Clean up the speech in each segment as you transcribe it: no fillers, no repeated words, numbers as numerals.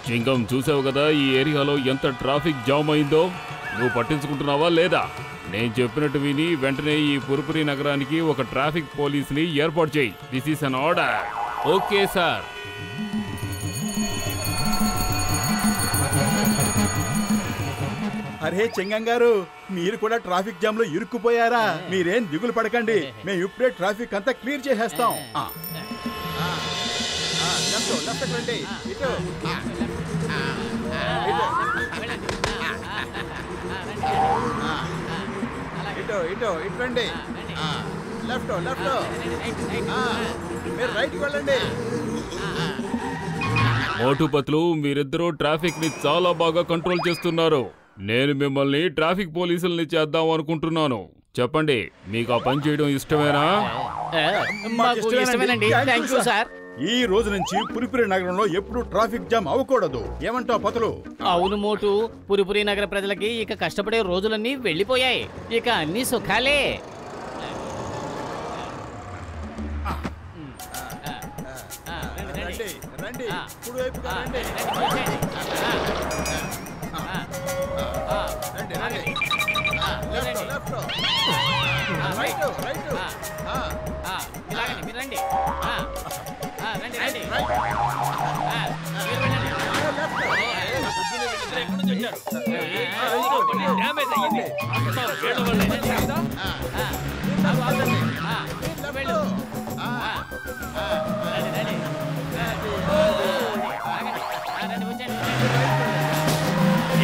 చింగం చూసావు కదా ఈ ఏరియాలో ఎంత ట్రాఫిక్ జామ్ అయిందో. నువ్వు పట్టించుకుంటున్నావా లేదా? నేను చెప్పినట్టు విని వెంటనే ఈ పురుపురి నగరానికి ఒక ట్రాఫిక్ పోలీసుని ఏర్పాటు చేయి. This is an order. Okay sir. అరే చెంగం గారు, మీరు కూడా ట్రాఫిక్ జామ్ లో ఇరుక్కుపోయారా? మీరేం దిగులు పడకండి, మేము ఇప్పుడే ట్రాఫిక్ అంతా క్లియర్ చేసేస్తాం. ఇట్రండి, లెఫ్ట్ లెఫ్ట్, మీరు రైట్ వెళ్ళండి. మోటు పత్లు, మీరిద్దరూ ట్రాఫిక్ ని చాలా బాగా కంట్రోల్ చేస్తున్నారు. నేను మిమ్మల్ని ట్రాఫిక్ పోలీసుల్ని చేద్దాం అనుకుంటున్నాను. చెప్పండి, మీకు ఆ పని చేయడం ఇష్టమేనా? ఈ రోజు నుంచి పురిపురి నగరంలో ఎప్పుడు ట్రాఫిక్ జామ్ అవ్వకూడదు. ఏమంటావు పతులు? అవును మోటు, పురిపురి నగర ప్రజలకి ఇక కష్టపడే రోజులన్నీ వెళ్ళిపోయాయి. ఇక అన్ని సుఖాలే. రండి, కుడివైపుగా రండి.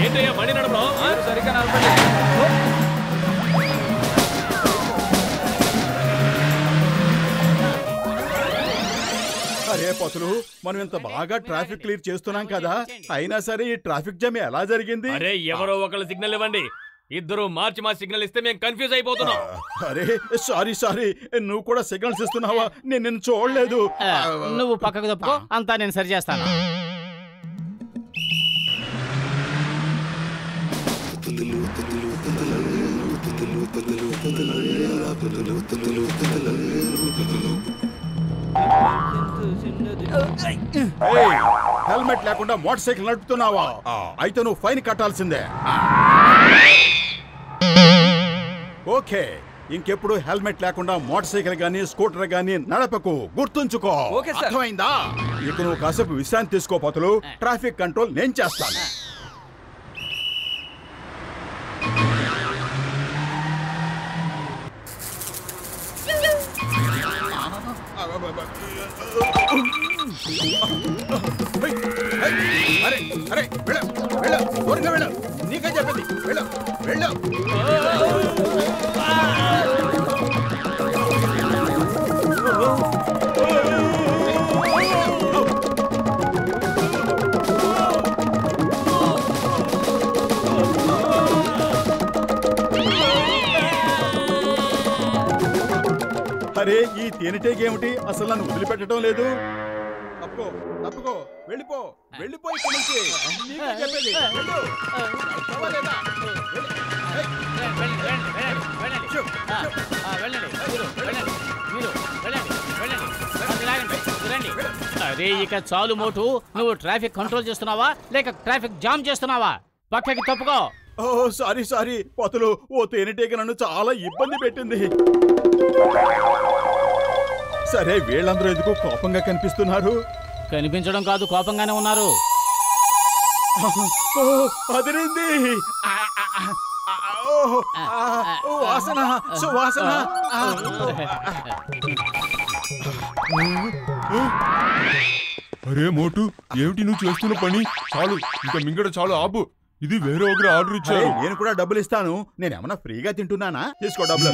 ఏంటయ్యా బండి నడపడం? సరిగ్గా నడపండి. అరే పతులు, మనం ఇంత బాగా ట్రాఫిక్ క్లియర్ చేస్తున్నాం కదా, అయినా సరే ఈ ట్రాఫిక్ జామ్ ఎలా జరిగింది? అరే ఎవరో ఒకళ్ళు సిగ్నల్ ఇవ్వండి. ఇద్దరు మార్చి మా సిగ్నల్ ఇస్తే మేము కన్ఫ్యూజ్ అయిపోతున్నాం. అరే సారీ, నువ్వు కూడా సిగ్నల్స్ ఇస్తున్నావా? నేను నిన్ను చూడలేదు. నువ్వు పక్కకు తప్పుకో, అంతా నేను సరి చేస్తాను. హెల్మెట్ లేకుండా మోటార్ సైకిల్ నడుపుతున్నావా? అయితే నువ్వు ఫైన్ కట్టాల్సిందే. ఓకే, ఇంకెప్పుడు హెల్మెట్ లేకుండా మోటార్ సైకిల్ గానీ స్కూటర్ గానీ నడపకు, గుర్తుంచుకో. అర్థమైందా? ఇక నువ్వు కాసేపు విశ్రాంతి తీసుకో పతులు. ట్రాఫిక్ కంట్రోల్ నేను చేస్తాను. అరే అరే వెళ్ళు, దూరంగా వెళ్ళు. నీకే చెప్పింది, వెళ్ళు వెళ్ళు. అరే ఈ తేనెటేగేమిటి? అసలు నన్ను వదిలిపెట్టడం లేదు. తప్పుకో తప్పుకో, వెళ్ళిపో వెళ్ళిపో ఇక్కడి నుంచి. నీకే చెప్పేది, వెళ్ళు. అరే ఇక చాలు మోటు, నువ్వు ట్రాఫిక్ కంట్రోల్ చేస్తున్నావా లేక ట్రాఫిక్ జామ్ చేస్తున్నావా? పక్కకి తప్పుకో. ఓ సారీ పతులు, ఓ తేనెటీగ నన్ను చాలా ఇబ్బంది పెట్టింది. సరే, వీళ్ళందరూ ఎందుకు కోపంగా కనిపిస్తున్నారు? కనిపించడం కాదు, కోపంగానే ఉన్నారు. అదిరింది. వాసన, సువాసన. అరే మోటు, ఏమిటి నువ్వు చేస్తున్న పని? చాలు, ఇంకా మింగడ చాలు, ఆపు. ఇది వేరే ఒకరు ఆర్డర్ ఇచ్చారు. నేను కూడా డబ్బులు ఇస్తాను. నేనేమన్నా ఫ్రీగా తింటున్నానా? తీసుకో డబ్బులు.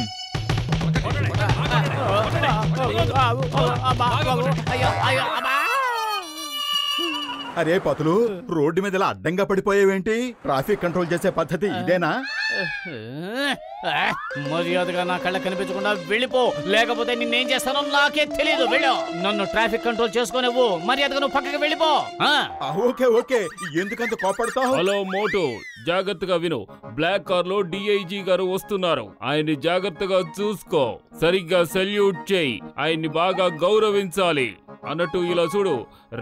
అరే పతులు, రోడ్డు మీద ఇలా అడ్డంగా పడిపోయేవేంటి? ట్రాఫిక్ కంట్రోల్ చేసే పద్ధతి ఇదేనా? మర్యాదగా నా కళ్ళ కనిపించకుండా వెళ్ళిపో, లేకపోతే నిన్నేం చేస్తానో నాకే తెలియదు. వెళ్ళు, నన్ను ట్రాఫిక్ కంట్రోల్ చేసుకోనివ్వు. మర్యాదగా నువ్వు పక్కకి వెళ్ళిపో. ఓకే ఓకే, ఎందుకంత కోపడతావు? హలో మోటు, జాగ్రత్తగా విను. బ్లాక్ కార్ లో డిఐజీ గారు వస్తున్నారు. ఆయన్ని జాగ్రత్తగా చూసుకో. సరిగ్గా సెల్యూట్ చేయి. ఆయన్ని బాగా గౌరవించాలి. అన్నట్టు ఇలా చూడు,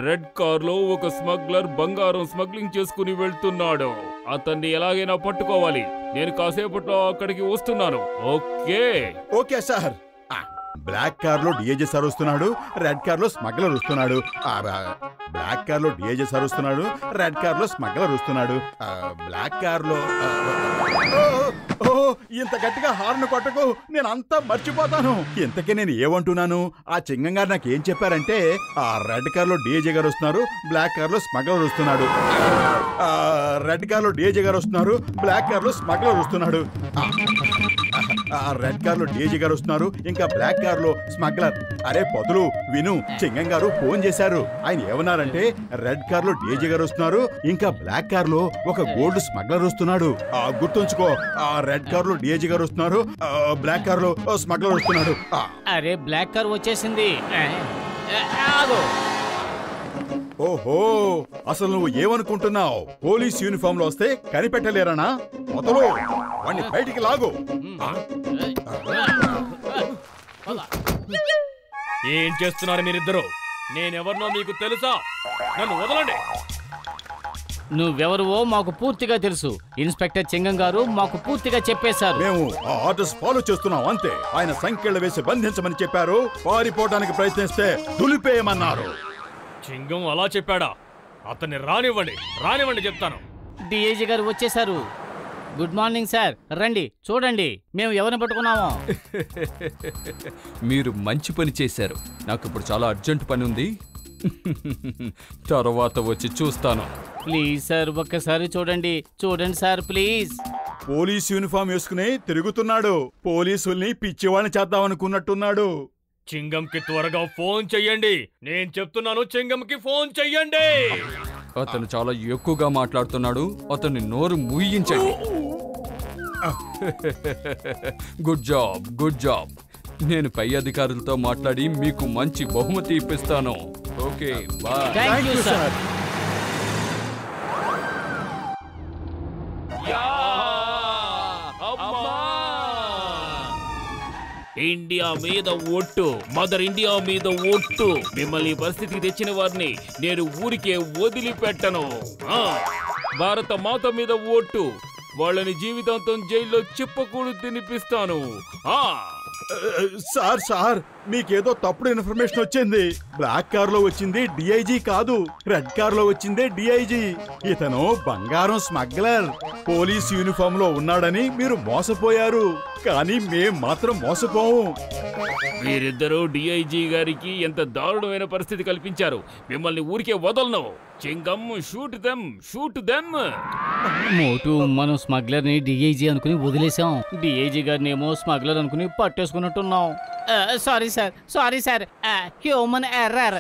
రెడ్ కార్ లో ఒక స్మగ్లర్ బంగారం స్మగ్లింగ్ చేసుకుని వెళ్తున్నాడు. అతన్ని ఎలాగైనా పట్టుకోవాలి. నేను కాసేపట్లో అక్కడికి వస్తున్నాను. Okay okay sir. Black car లో డిఐజీ సార్ వస్తున్నాడు, రెడ్ కార్ లో స్మగ్లర్ వస్తున్నాడు. బ్లాక్ కార్ లో డిఐజీ సార్ వస్తున్నాడు, రెడ్ కార్ లో స్మగ్లర్ వస్తున్నాడు. బ్లాక్ కార్ లో ఇంత గట్టిగా హార్న్ కొట్టకు, నేను అంతా మర్చిపోతాను. ఇంతకీ నేను ఏమంటున్నాను? ఆ చింగం గారు నాకు ఏం చెప్పారంటే, ఆ రెడ్ కార్ లో డిఐజీ గారు వస్తున్నారు, బ్లాక్ కార్ లో స్మగ్లర్ వస్తున్నాడు. రెడ్ కార్ లో డిఐజీ గారు వస్తున్నారు, బ్లాక్ కార్ లో స్మగ్లర్ వస్తున్నాడు. రెడ్ కార్ లో డిఐజీ గారు వస్తున్నారు, ఇంకా బ్లాక్ కార్ లో స్మగ్లర్. అరే పొదలు విను, చింగం గారు ఫోన్ చేశారు. ఆయన ఏమన్నారంటే, రెడ్ కార్ లో డిఐజీ గారు వస్తున్నారు, ఇంకా బ్లాక్ కార్ లో ఒక గోల్డ్ స్మగ్లర్ వస్తున్నాడు. గుర్తుంచుకో, రెడ్ కార్ లో డిఐజీ గారు వస్తున్నారు, బ్లాక్ కార్ లో స్మగ్లర్ వస్తున్నాడు. అరే బ్లాక్ కార్ వచ్చేసింది. ఓహో, అసలు నువ్వు ఏమనుకుంటున్నావు? పోలీస్ యూనిఫామ్ లో వస్తే కనిపెట్టలేరనా? మొదలు వాణ్ణి బయటికి లాగు. ఏం చేస్తున్నారు మీరిద్దరు? నేనెవరినో మీకు తెలుసా? నన్ను వదలండి. నువ్వెవరువో మాకు పూర్తిగా తెలుసు. ఇన్స్పెక్టర్ చింగం గారు మాకు పూర్తిగా చెప్పేశారు. మేము ఆ ఆర్డర్స్ ఫాలో చేస్తున్నాం అంతే. ఆయన సంఖ్యలు వేసి బంధించమని చెప్పారు. పారిపోవడానికి ప్రయత్నిస్తే దులిపేయమన్నారు. చింగం అలా చెప్పాడా? అతన్ని రానివ్వండి చెప్తాను. డిఐజీ గారు వచ్చేశారు. Good morning sir. రండి చూడండి మేము ఎవరిని పట్టుకున్నామో. మీరు మంచి పని చేశారు. నాకు ఇప్పుడు చాలా అర్జెంట్ పని ఉంది. తర్వాత వచ్చి చూస్తాను. ప్లీజ్ సార్, ఒక్కసారి చూడండి సార్ ప్లీజ్. పోలీస్ యూనిఫామ్ వేసుకుని తిరుగుతున్నాడు. పోలీసుల్ని పిచ్చివాణ్ణి చేద్దామనుకున్నట్టున్నాడు. చింగంకి త్వరగా ఫోన్ చెయ్యండి. నేను చెప్తున్నాను, చింగంకి ఫోన్ చెయ్యండి. అతను చాలా ఎక్కువగా మాట్లాడుతున్నాడు. అతన్ని నోరు మూయించండి. Good job. నేను పై అధికారులతో మాట్లాడి మీకు మంచి బహుమతి ఇప్పిస్తాను. Okay boy. Thank you sir. India మీద ఒట్టు, మదర్ ఇండియా మీద ఒట్టు. మిమ్మల్ని పరిస్థితికి తెచ్చిన వారిని నేను ఊరికే వదిలిపెట్టను. భారత మాత మీద ఒట్టు, వాళ్ళని జీవితాంతం జైల్లో చిప్పకూడు తినిపిస్తాను. సార్ మీకేదో తప్పుడు ఇన్ఫర్మేషన్ వచ్చింది. బ్లాక్ కార్ లో వచ్చింది డిఐజీ కాదు, రెడ్ కార్ లో వచ్చిందే డిఐజీ. ఇతను బంగారం స్మగ్లర్. పోలీస్ యూనిఫామ్ లో ఉన్నాడని మీరు మోసపోయారు, కానీ మేం మాత్రం మోసపోము. మీరిద్దరూ డిఐజీ గారికి ఎంత దారుణమైన పరిస్థితి కల్పించారు. మిమ్మల్ని ఊరికే వదలను. చింగం, షూట్ దెమ్. మోటు, మనం స్మగ్లర్ ని డిఐజీ అనుకుని వదిలేసాం. డిఐజీ గారిని ఏమో స్మగ్లర్ అనుకుని పట్టేసుకున్నట్టున్నాం. Sorry sir. Human error.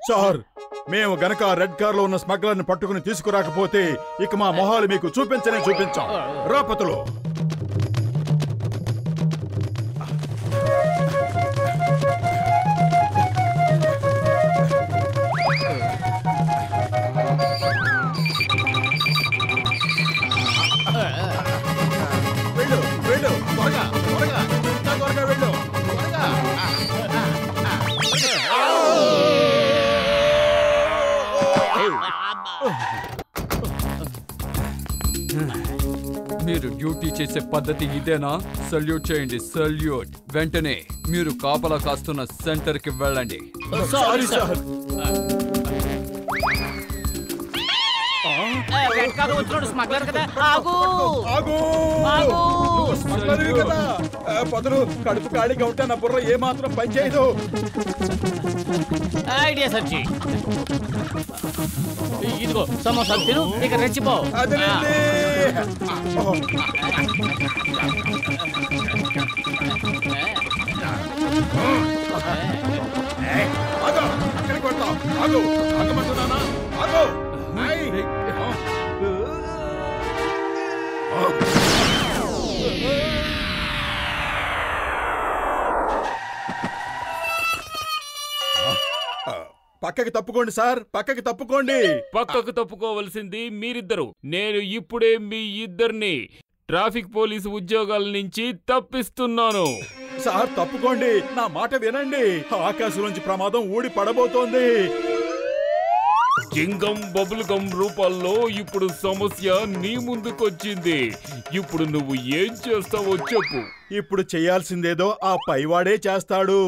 Sir, మేము గనక రెడ్ కార్ లో ఉన్న స్మగ్లర్ ని పట్టుకుని తీసుకురాకపోతే ఇక మా మొహాలు మీకు చూపించాం. రాపతులు వెళ్ళు త్వరగా వెళ్ళు. మీరు డ్యూటీ చేసే పద్ధతి ఇదేనా? సల్యూట్ చేయండి, సల్యూట్. వెంటనే మీరు కాపలా కాస్తున్న సెంటర్ కి వెళ్ళండి. Sorry sir. స్మగ్లర్ కదా. పొదలు కడుపు ఖాళీగా ఉంటే నా బుర్ర ఏమాత్రం పనిచేయదు. ఐడియా సచ్చి. ఇదిగో సమోసా తిను, ఇక రెచ్చిపో. అక్కడికి కొడతాం. ఆగమంటున్నానా? పక్కకి తప్పుకోండి సార్, పక్కకి తప్పుకోండి. పక్కకు తప్పుకోవలసింది మీరిద్దరు. నేను ఇప్పుడే మీ ఇద్దరిని ట్రాఫిక్ పోలీసు ఉద్యోగాల నుంచి తప్పిస్తున్నాను. సార్ తప్పుకోండి, నా మాట వినండి. ఆకాశంలోంచి ప్రమాదం ఊడి పడబోతోంది. జింగం బబుల్ గమ్ రూపాల్లో ఇప్పుడు సమస్య నీ ముందుకొచ్చింది. ఇప్పుడు నువ్వు ఏం చేస్తావో చెప్పు. ఇప్పుడు చేయాల్సిందేదో ఆ పైవాడే చేస్తాడు.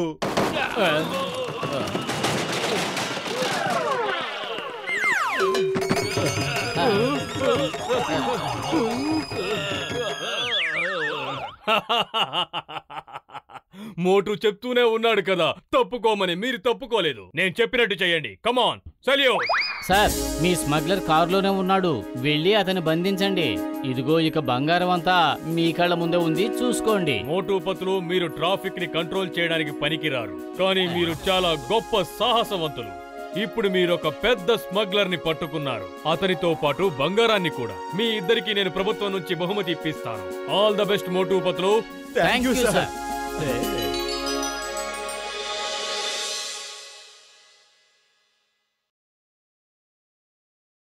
మోటు చెప్తూనే ఉన్నాడు కదా తప్పుకోమని, మీరు తప్పుకోలేదు. నేను చెప్పినట్టు చేయండి. కమాన్ సల్యూట్. సార్, మీ స్మగ్లర్ కారులోనే ఉన్నాడు, వెళ్ళి అతన్ని బంధించండి. ఇదిగో ఇక బంగారం అంతా మీ కళ్ళ ముందే ఉంది, చూసుకోండి. మోటు పతులు, మీరు ట్రాఫిక్ ని కంట్రోల్ చేయడానికి పనికిరారు, కానీ మీరు చాలా గొప్ప సాహసవంతులు. ఇప్పుడు మీరు ఒక పెద్ద స్మగ్లర్ ని పట్టుకున్నారు, అతనితో పాటు బంగారాన్ని కూడా. మీ ఇద్దరికి నేను ప్రభుత్వం నుంచి బహుమతి ఇప్పిస్తాను. ఆల్ ద బెస్ట్ మోటు పతులు. Thank you sir.